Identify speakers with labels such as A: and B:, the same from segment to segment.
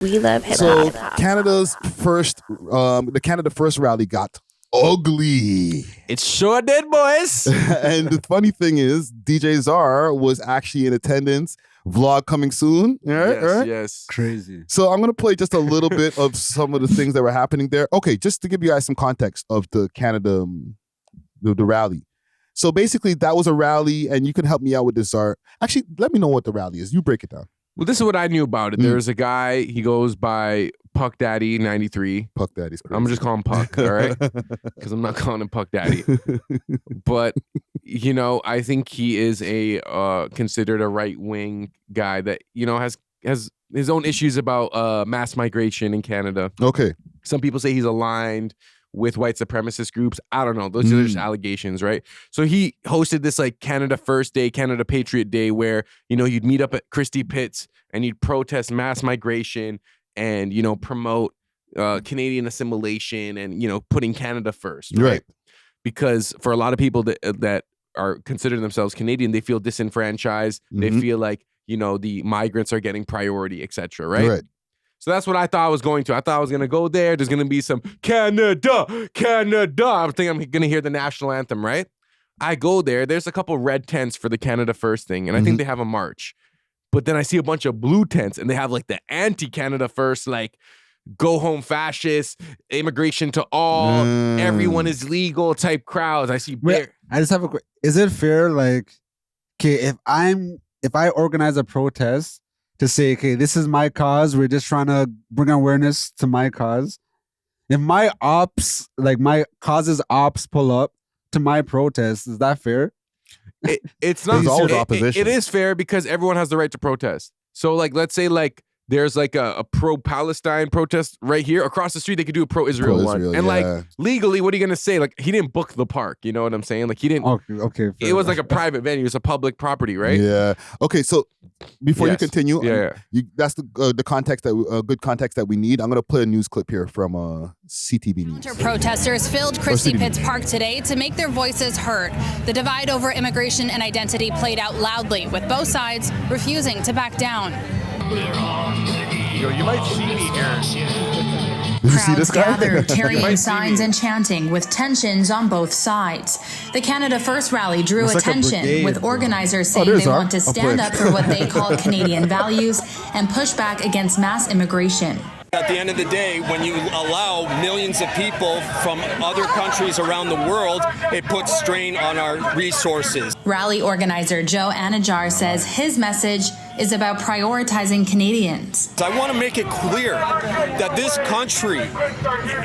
A: We love hip
B: So
A: hop.
B: Canada's first, the Canada First rally got ugly.
C: It sure did, boys.
B: And the funny thing is, DJ Czar was actually in attendance. Vlog coming soon. Right?
C: Yes.
D: Crazy.
B: So I'm going to play just a little bit of some of the things that were happening there. Okay, just to give you guys some context of the Canada, the rally. So basically, that was a rally, and you can help me out with this, Czar. Actually, let me know what the rally is. You break it down.
C: Well, this is what I knew about it. There's a guy, he goes by Puck Daddy 93.
B: Puck Daddy's crazy.
C: I'm just calling Puck, all right? Because I'm not calling him Puck Daddy. But, you know, I think he is considered a right-wing guy that, you know, has his own issues about mass migration in Canada.
B: Okay.
C: Some people say he's aligned with white supremacist groups. I don't know. Those are just allegations, right? So he hosted this like Canada First Day, Canada Patriot Day, where, you know, you'd meet up at Christie Pitts and you'd protest mass migration and, you know, promote Canadian assimilation and, you know, putting Canada first, right? Because for a lot of people that are considering themselves Canadian, they feel disenfranchised. They feel like, you know, the migrants are getting priority, etc. Right? So that's what I thought I was going to. I thought I was going to go there. There's going to be some Canada, Canada. I'm thinking I'm going to hear the national anthem, right? I go there. There's a couple red tents for the Canada First thing, and I think they have a march. But then I see a bunch of blue tents, and they have like the anti-Canada First, like go home fascists, immigration to all, everyone is legal type crowds. I see.
D: Wait, I just have a. Is it fair? Like, okay, if I organize a protest to say, okay, this is my cause, we're just trying to bring awareness to my cause. If my ops, like my cause's ops, pull up to my protest, is that fair?
C: It's not
B: always opposition.
C: It is fair because everyone has the right to protest. So like, let's say like there's like a pro-Palestine protest right here across the street. They could do a pro-Israel one. And like legally, what are you going to say? Like he didn't book the park. You know what I'm saying? Like he didn't.
D: Okay.
C: It was like a private venue. It's a public property, right?
B: Yeah. Okay. So before you continue,
C: yeah.
B: That's the context that good context that we need. I'm going to play a news clip here from CTV News.
E: Counter-protesters filled Christie Pitts Park today to make their voices heard. The divide over immigration and identity played out loudly, with both sides refusing to back down.
C: You might see me here.
B: Did you see this guy?
E: Gathered, carrying signs and chanting, with tensions on both sides. The Canada First rally drew attention, with organizers saying they want to stand up for what they call Canadian values and push back against mass immigration.
F: At the end of the day, when you allow millions of people from other countries around the world, it puts strain on our resources. Rally organizer Joe Anajar says his message is about prioritizing Canadians. I want to make it clear that this country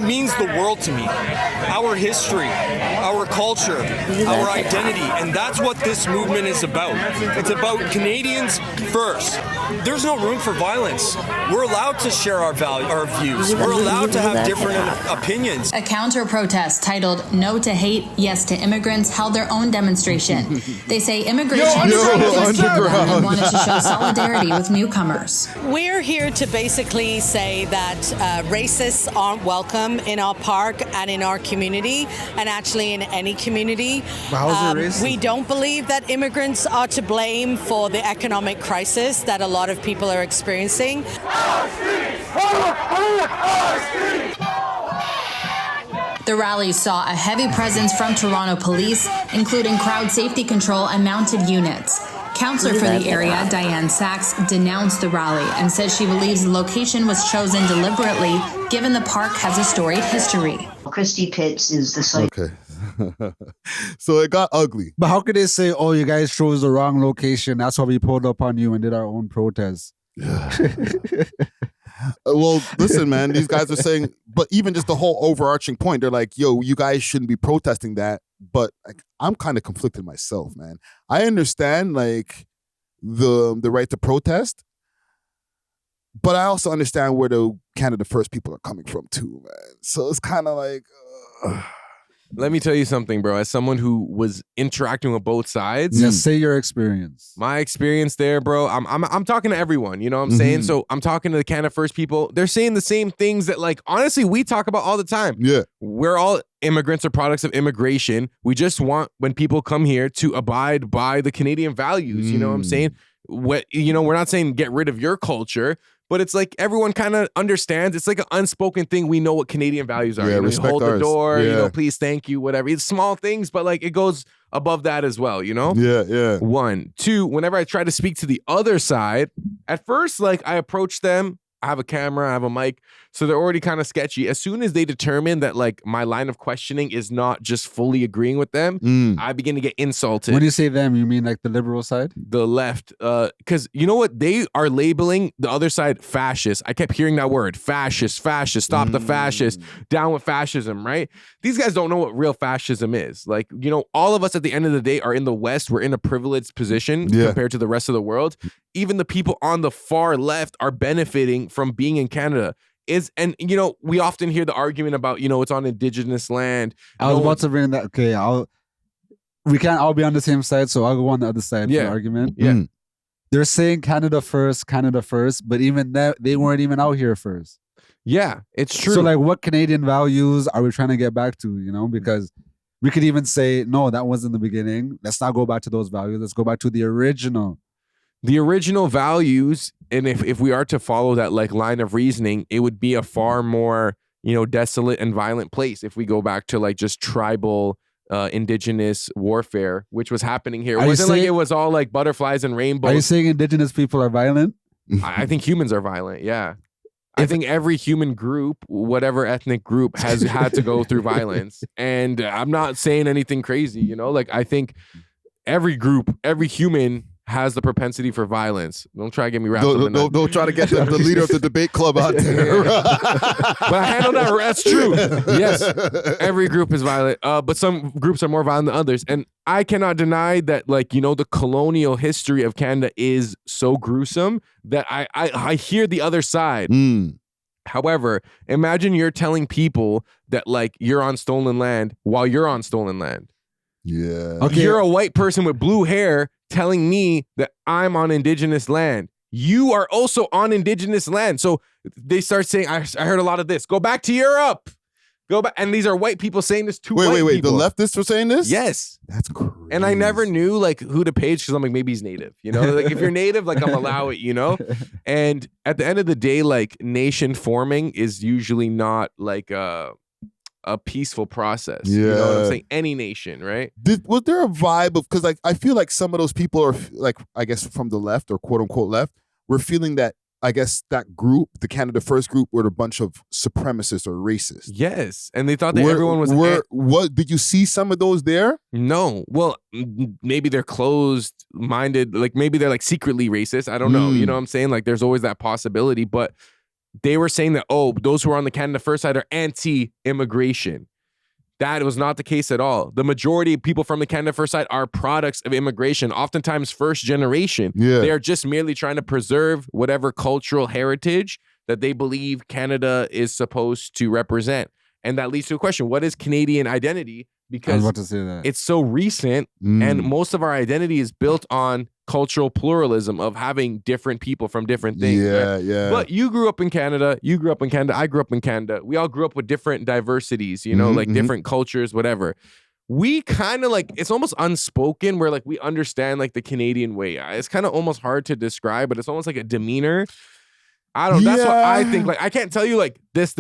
F: means the world to me. Our history, our culture, our identity, and that's what this movement is about. It's about Canadians first. There's no room for violence. We're allowed to share our views. We're allowed to have different opinions. A counter-protest titled No to Hate, Yes to Immigrants held their own demonstration. They say immigration is and wanted to show solidarity with newcomers.
G: We're here to basically say that racists aren't welcome in our park and in our community, and actually in any community. We don't believe that immigrants are to blame for the economic crisis that a lot of people are experiencing.
E: The rally saw a heavy presence from Toronto police, including crowd safety control and mounted units. Councillor for the area, Diane Sachs, denounced the rally and said she believes the location was chosen deliberately, given the park has a storied history.
H: Christie Pitts is the site.
B: Okay. So it got ugly.
D: But how could they say, oh, you guys chose the wrong location, that's why we pulled up on you and did our own protest?
B: Well, listen, man, these guys are saying, but even just the whole overarching point, they're like, yo, you guys shouldn't be protesting that. But like, I'm kind of conflicted myself, man. I understand like the right to protest, but I also understand where the Canada First people are coming from too, man. So it's kind of like...
C: Let me tell you something, bro. As someone who was interacting with both sides,
D: just say your experience.
C: My experience there, bro. I'm talking to everyone. You know what I'm saying? So I'm talking to the Canada First people. They're saying the same things that, like, honestly, we talk about all the time.
B: Yeah,
C: we're all immigrants or products of immigration. We just want when people come here to abide by the Canadian values. You know what I'm saying? We're not saying get rid of your culture. but it's like everyone kind of understands. It's like an unspoken thing. We know what Canadian values are.
B: Yeah,
C: you know,
B: respect
C: you hold
B: ours.
C: the door,
B: Yeah.
C: you know, please, thank you, whatever. It's small things, but like it goes above that as well, you know?
B: Yeah.
C: 1, 2, whenever I try to speak to the other side, at first, like I approach them, I have a camera, I have a mic, so they're already kind of sketchy. As soon as they determine that like my line of questioning is not just fully agreeing with them, I begin to get insulted.
D: When you say them, you mean like the liberal side?
C: The left, because you know what? They are labeling the other side fascist. I kept hearing that word, fascist, stop the fascist, down with fascism, right? These guys don't know what real fascism is. Like, you know, all of us at the end of the day are in the West. We're in a privileged position compared to the rest of the world. Even the people on the far left are benefiting from being in Canada. And you know, we often hear the argument about, you know, it's on Indigenous land.
D: I was about to bring that. Okay, we can't all be on the same side, so I'll go on the other side for the argument.
C: Yeah.
D: They're saying Canada first, but even that, they weren't even out here first.
C: Yeah, it's true.
D: So like, what Canadian values are we trying to get back to, you know? Because we could even say, no, that wasn't the beginning. Let's not go back to those values. Let's go back to the original.
C: The original values, and if we are to follow that like line of reasoning, it would be a far more, you know, desolate and violent place if we go back to like just tribal indigenous warfare, which was happening here. It wasn't like it was all like butterflies and rainbows.
D: Are you saying indigenous people are violent?
C: I think humans are violent, yeah. I think every human group, whatever ethnic group, has had to go through violence. And I'm not saying anything crazy, you know? Like, I think every group, every human has the propensity for violence. Don't try to get me wrapped up in that.
B: Don't try to get the leader of the debate club out there.
C: But I handle that. That's true. Yes, every group is violent, but some groups are more violent than others. And I cannot deny that, like, you know, the colonial history of Canada is so gruesome that I hear the other side. However, imagine you're telling people that, like, you're on stolen land while you're on stolen land.
B: Yeah.
D: Okay.
C: You're a white person with blue hair telling me that I'm on Indigenous land. You are also on Indigenous land. So they start saying, I heard a lot of this. Go back to Europe. Go back. And these are white people saying this to white people.
B: The leftists were saying this?
C: Yes.
B: That's crazy.
C: And I never knew like who to page because I'm like, maybe he's native. You know, like if you're native, like I'm allow it, you know? And at the end of the day, like nation forming is usually not like a peaceful process.
B: Yeah.
C: You know what I'm saying? Any nation, right?
B: Was there a vibe of, because like I feel like some of those people are like, I guess from the left or quote unquote left, were feeling that, I guess that group, the Canada First group, were a bunch of supremacists or racists.
C: Yes. And they thought that everyone was...
B: What did you see some of those there?
C: No. Well, maybe they're closed-minded. Like maybe they're like secretly racist. I don't know. You know what I'm saying? Like there's always that possibility. But they were saying that, oh, those who are on the Canada First side are anti-immigration. That was not the case at all. The majority of people from the Canada First side are products of immigration, oftentimes first generation.
B: Yeah.
C: They are just merely trying to preserve whatever cultural heritage that they believe Canada is supposed to represent. And that leads to a question, what is Canadian identity? Because
D: I was about to say that.
C: It's so recent and most of our identity is built on cultural pluralism of having different people from different things.
B: Yeah,
C: right?
B: yeah.
C: But you grew up in Canada, I grew up in Canada. We all grew up with different diversities, you know, like different cultures, whatever. We kind of like, it's almost unspoken where like we understand like the Canadian way. It's kind of almost hard to describe, but it's almost like a demeanor. I don't know. That's what I think. Like, I can't tell you like this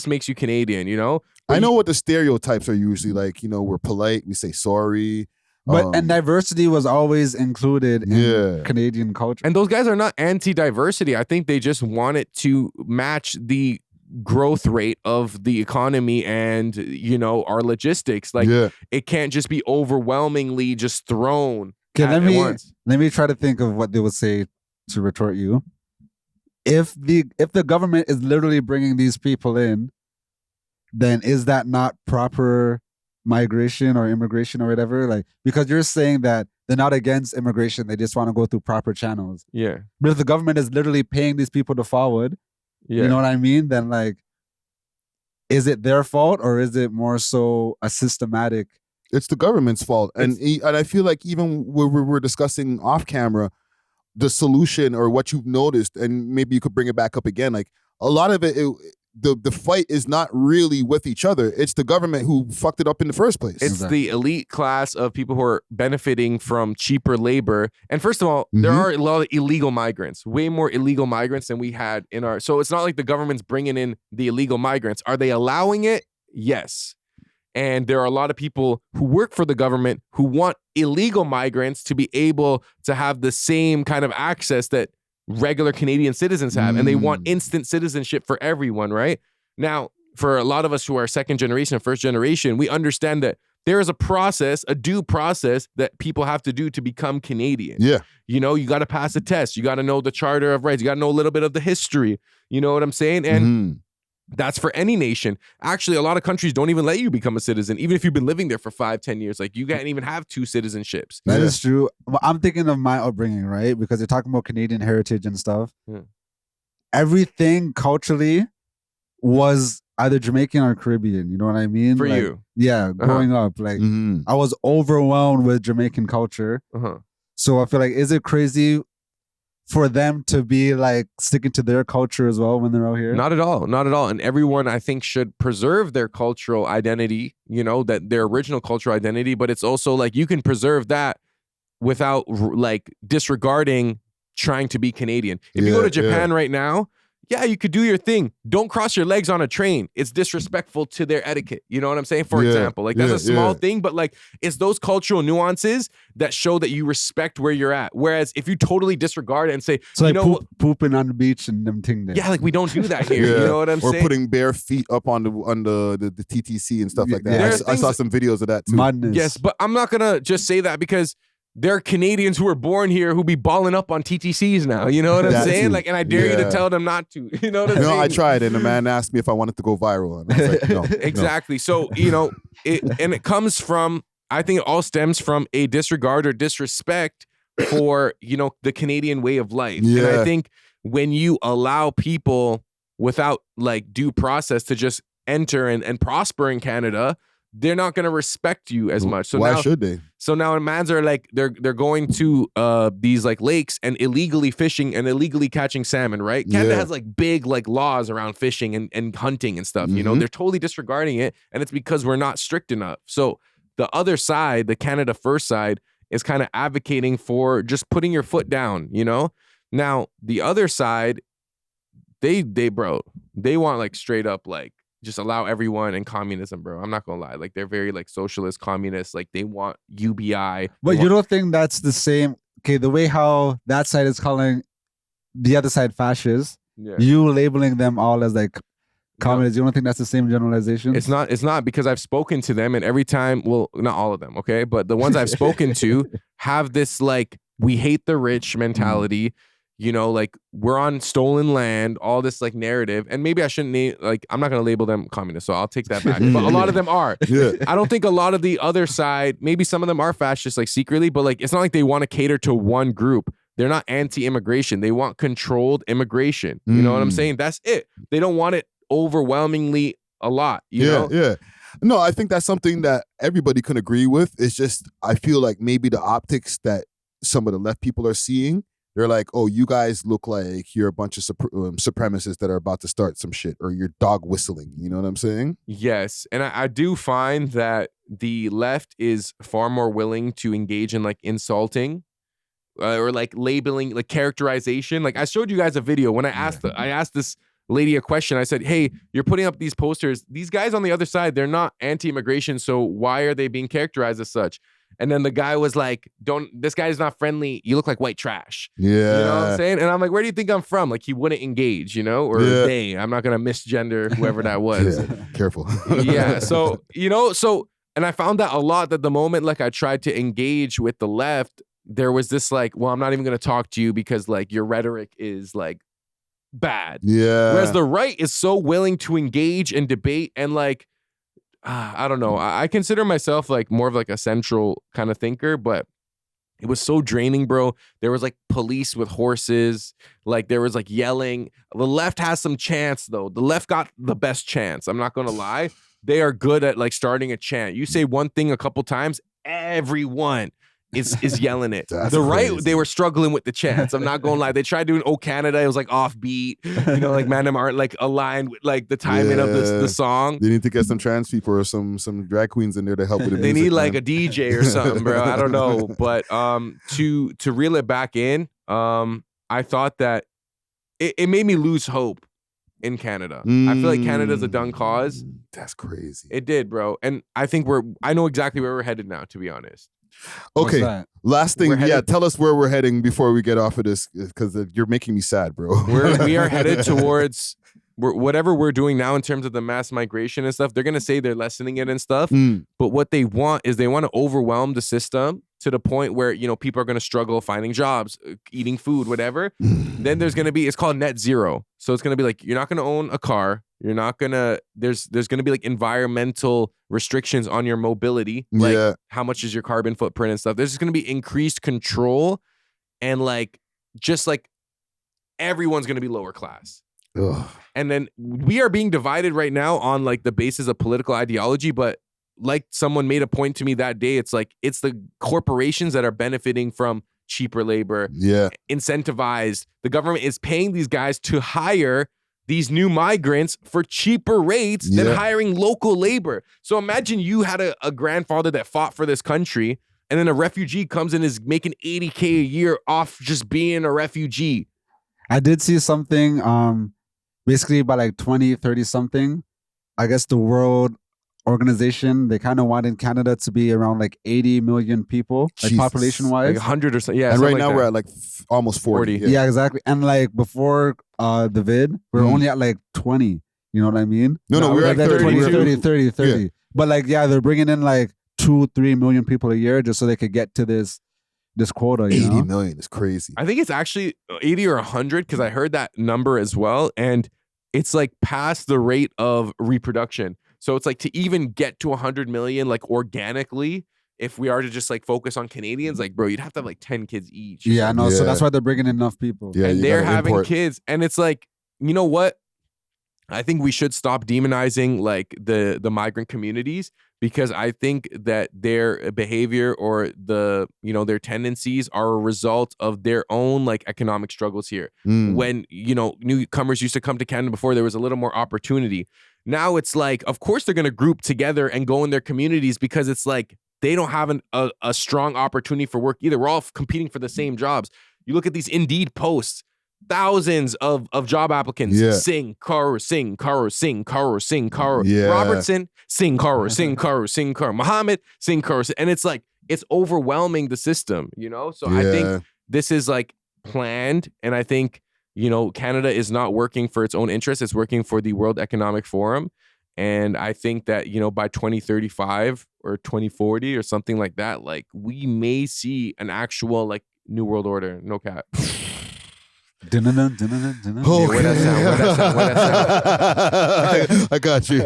C: makes you Canadian, you know?
B: I know what the stereotypes are usually like, you know, we're polite, we say sorry.
D: But and diversity was always included in Canadian culture.
C: And those guys are not anti-diversity. I think they just want it to match the growth rate of the economy and, you know, our logistics. Like it can't just be overwhelmingly just thrown at once.
D: Let me try to think of what they would say to retort you. If the government is literally bringing these people in, then is that not proper migration or immigration or whatever? Like, because you're saying that they're not against immigration, they just want to go through proper channels.
C: Yeah.
D: But if the government is literally paying these people to forward, you know what I mean? Then like, is it their fault or is it more so a systematic?
B: It's the government's fault. And I feel like even when we were discussing off camera, the solution or what you've noticed, and maybe you could bring it back up again, like a lot of it the fight is not really with each other. It's the government who fucked it up in the first place.
C: It's the elite class of people who are benefiting from cheaper labor. And first of all, there are a lot of illegal migrants, way more illegal migrants than we had in our. So it's not like the government's bringing in the illegal migrants. Are they allowing it? Yes. And there are a lot of people who work for the government who want illegal migrants to be able to have the same kind of access that regular Canadian citizens have. And they want instant citizenship for everyone, right? Now, for a lot of us who are second generation, first generation, we understand that there is a process, a due process that people have to do to become Canadian.
B: Yeah.
C: You know, you got to pass a test. You got to know the Charter of Rights. You got to know a little bit of the history. You know what I'm saying? And that's for any nation. Actually, a lot of countries don't even let you become a citizen, even if you've been living there for 5-10 years. Like, you can't even have 2 citizenships.
D: That is true. Well, I'm thinking of my upbringing, right? Because you're talking about Canadian heritage and stuff.
C: Yeah.
D: Everything culturally was either Jamaican or Caribbean. You know what I mean?
C: For
D: like,
C: you.
D: Yeah, growing up. Like, I was overwhelmed with Jamaican culture. So I feel like, is it crazy for them to be like sticking to their culture as well when they're out here?
C: Not at all. Not at all. And everyone, I think, should preserve their cultural identity, you know, that their original cultural identity. But it's also like you can preserve that without like disregarding trying to be Canadian. If you go to Japan right now, yeah, you could do your thing. Don't cross your legs on a train. It's disrespectful to their etiquette. You know what I'm saying? For example, like that's a small thing, but like it's those cultural nuances that show that you respect where you're at. Whereas if you totally disregard it and say,
D: so
C: you
D: like
C: know,
D: pooping on the beach and them thing there.
C: Yeah, like we don't do that here. You know what I'm saying?
B: Or putting bare feet up on the TTC and stuff like that. I saw some videos of that too.
D: Madness.
C: Yes, but I'm not gonna just say that because there are Canadians who were born here who be balling up on TTCs now. You know what I'm saying?
B: Too.
C: Like, and I dare you to tell them not to. You know what I'm saying?
B: I tried, and the man asked me if I wanted to go viral. And I was like, no.
C: Exactly.
B: No.
C: So, you know, it comes from, I think it all stems from a disregard or disrespect for, you know, the Canadian way of life.
B: Yeah.
C: And I think when you allow people without like due process to just enter and prosper in Canada, they're not going to respect you as much. So
B: why
C: now,
B: should they?
C: So now mans are like they're going to these like lakes and illegally fishing and illegally catching salmon, right? Canada has like big like laws around fishing and hunting and stuff. You know, they're totally disregarding it, and it's because we're not strict enough. So the other side, the Canada First side, is kind of advocating for just putting your foot down. You know, now the other side, they want like straight up like, just allow everyone in communism, bro. I'm not gonna lie. Like they're very like socialist, communist. Like they want UBI.
D: But you don't think that's the same? Okay, the way how that side is calling the other side fascist, you labeling them all as like communists. You don't think that's the same generalization?
C: It's not because I've spoken to them, and every time, well, not all of them, okay, but the ones I've spoken to have this like we hate the rich mentality. You know, like we're on stolen land, all this like narrative, and maybe I shouldn't I'm not gonna label them communists, so I'll take that back. But a lot of them are. I don't think a lot of the other side, maybe some of them are fascist, like secretly, but like it's not like they want to cater to one group. They're not anti-immigration. They want controlled immigration. You know what I'm saying? That's it. They don't want it overwhelmingly a lot. You know?
B: Yeah. No, I think that's something that everybody can agree with. It's just I feel like maybe the optics that some of the left people are seeing. They're like, oh, you guys look like you're a bunch of supremacists that are about to start some shit, or you're dog whistling. You know what I'm saying?
C: Yes. And I do find that the left is far more willing to engage in like insulting or like labeling, like characterization. Like I showed you guys a video when I asked this lady a question. I said, hey, you're putting up these posters. These guys on the other side, they're not anti-immigration. So why are they being characterized as such? And then the guy was like, this guy's not friendly. You look like white trash.
B: Yeah.
C: You know what I'm saying? And I'm like, where do you think I'm from? Like he wouldn't engage, you know, or they. I'm not going to misgender whoever that was.
B: Careful.
C: Yeah. So, you know, and I found that a lot that the moment like I tried to engage with the left, there was this like, well, I'm not even going to talk to you because like your rhetoric is like bad.
B: Yeah.
C: Whereas the right is so willing to engage and debate and like, I don't know. I consider myself like more of like a central kind of thinker, but it was so draining, bro. There was like police with horses. Like there was like yelling. The left has some chance though. The left got the best chance. I'm not going to lie. They are good at like starting a chant. You say one thing a couple times, everyone is yelling it.
B: That's
C: The right,
B: crazy.
C: they were struggling with the chants. I'm not gonna lie. They tried doing "Oh Canada," it was like offbeat. You know, like man, them aren't like aligned with like the timing of the song.
B: They need to get some trans people or some drag queens in there to help with the
C: They
B: music.
C: need like
B: man.
C: a DJ or something, bro. I don't know, but to reel it back in, I thought that it made me lose hope in Canada. I feel like Canada's a done cause.
B: That's crazy.
C: It did, bro. And I think I know exactly where we're headed now, to be honest.
B: Okay, last thing, tell us where we're heading before we get off of this, because you're making me sad, bro.
C: We are headed towards whatever we're doing now in terms of the mass migration and stuff. They're gonna say they're lessening it and stuff, but what they want is they want to overwhelm the system to the point where, you know, people are gonna struggle finding jobs, eating food, whatever. Then there's gonna be, it's called net zero. So it's gonna be like, you're not gonna own a car. You're not gonna, there's gonna be like environmental restrictions on your mobility. Like how much is your carbon footprint and stuff. There's just gonna be increased control, and like, just like everyone's gonna be lower class.
B: Ugh.
C: And then we are being divided right now on like the basis of political ideology, but like someone made a point to me that day, it's like, it's the corporations that are benefiting from cheaper labor, incentivized. The government is paying these guys to hire these new migrants for cheaper rates than hiring local labor. So imagine you had a grandfather that fought for this country, and then a refugee comes in and is making $80K a year off just being a refugee.
D: I did see something, basically by like 2030 something, I guess the World Organization, they kind of wanted Canada to be around like 80 million people, like population wise,
C: like 100 or so. Yeah,
B: and right
C: like
B: now
C: that.
B: we're at like almost 40.
D: Yeah, exactly. And like before the vid, we're only at like 20. You know what I mean?
B: No, we're at
D: 30. 30.
B: Yeah.
D: But like, yeah, they're bringing in like 2-3 million people a year just so they could get to this quota.
B: 80 million is crazy.
C: I think it's actually 80 or 100, because I heard that number as well, and it's like past the rate of reproduction. So it's like to even get to 100 million, like organically, if we are to just like focus on Canadians, like, bro, you'd have to have like 10 kids each.
D: Yeah, no. So that's why they're bringing in enough people.
B: Yeah,
C: and they're having kids. And it's like, you know what? I think we should stop demonizing like the migrant communities, because I think that their behavior or their tendencies are a result of their own like economic struggles here. When, newcomers used to come to Canada before, there was a little more opportunity. Now it's like, of course they're going to group together and go in their communities, because it's like they don't have a strong opportunity for work either. We're all competing for the same jobs. You look at these Indeed posts, thousands of job applicants. Sing, Karo, sing, Karo, sing, Karo, sing, Karo. Robertson, sing, Karo, sing, Karo, sing, Karo. Muhammad, sing, Karo. And it's like, it's overwhelming the system, So I think this is like planned. And I think, Canada is not working for its own interests. It's working for the World Economic Forum. And I think that, by 2035 or 2040 or something like that, like we may see an actual like new world order. No cap.
B: Okay.
C: Where that sound?
B: I got you.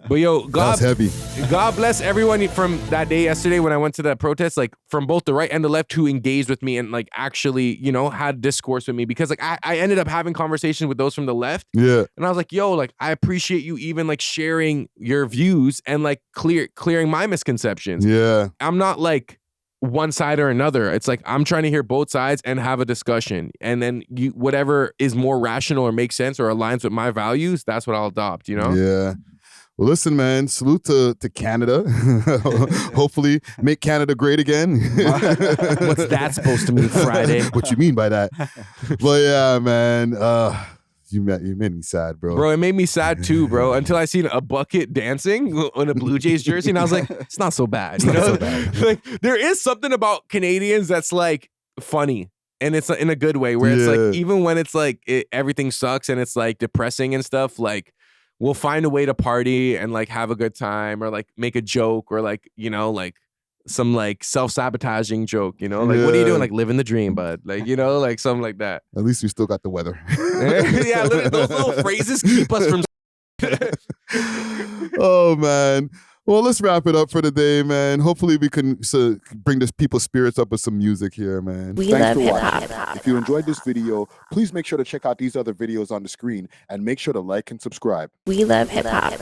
C: But yo,
B: That's heavy.
C: God bless everyone from that day yesterday when I went to that protest, like from both the right and the left, who engaged with me and like actually, had discourse with me, because like I ended up having conversations with those from the left.
B: Yeah.
C: And I was like, yo, like I appreciate you even like sharing your views and like clearing my misconceptions.
B: Yeah.
C: I'm not like one side or another. It's like I'm trying to hear both sides and have a discussion, and then whatever is more rational or makes sense or aligns with my values, that's what I'll adopt.
B: Yeah. Well, listen, man. Salute to Canada. Hopefully, make Canada great again.
C: What's that supposed to mean, Friday?
B: What you mean by that? But yeah, man. You made me sad, bro.
C: Bro, it made me sad too, bro. Until I seen a bucket dancing in a Blue Jays jersey, and I was like, it's not so bad.
B: It's not so bad.
C: Like, there is something about Canadians that's like funny, and it's in a good way, where it's like, even when it's like everything sucks and it's like depressing and stuff, like we'll find a way to party and like have a good time, or like make a joke, or like like some like self-sabotaging joke, like what are you doing? Like living the dream, bud. Like, like something like that.
B: At least we still got the weather.
C: Yeah, those little phrases keep us from
B: Oh man. Well, let's wrap it up for the day, man. Hopefully we can bring this people's spirits up with some music here, man.
A: Thanks for watching.
B: If you enjoyed this video, please make sure to check out these other videos on the screen, and make sure to like and subscribe.
A: We love hip hop.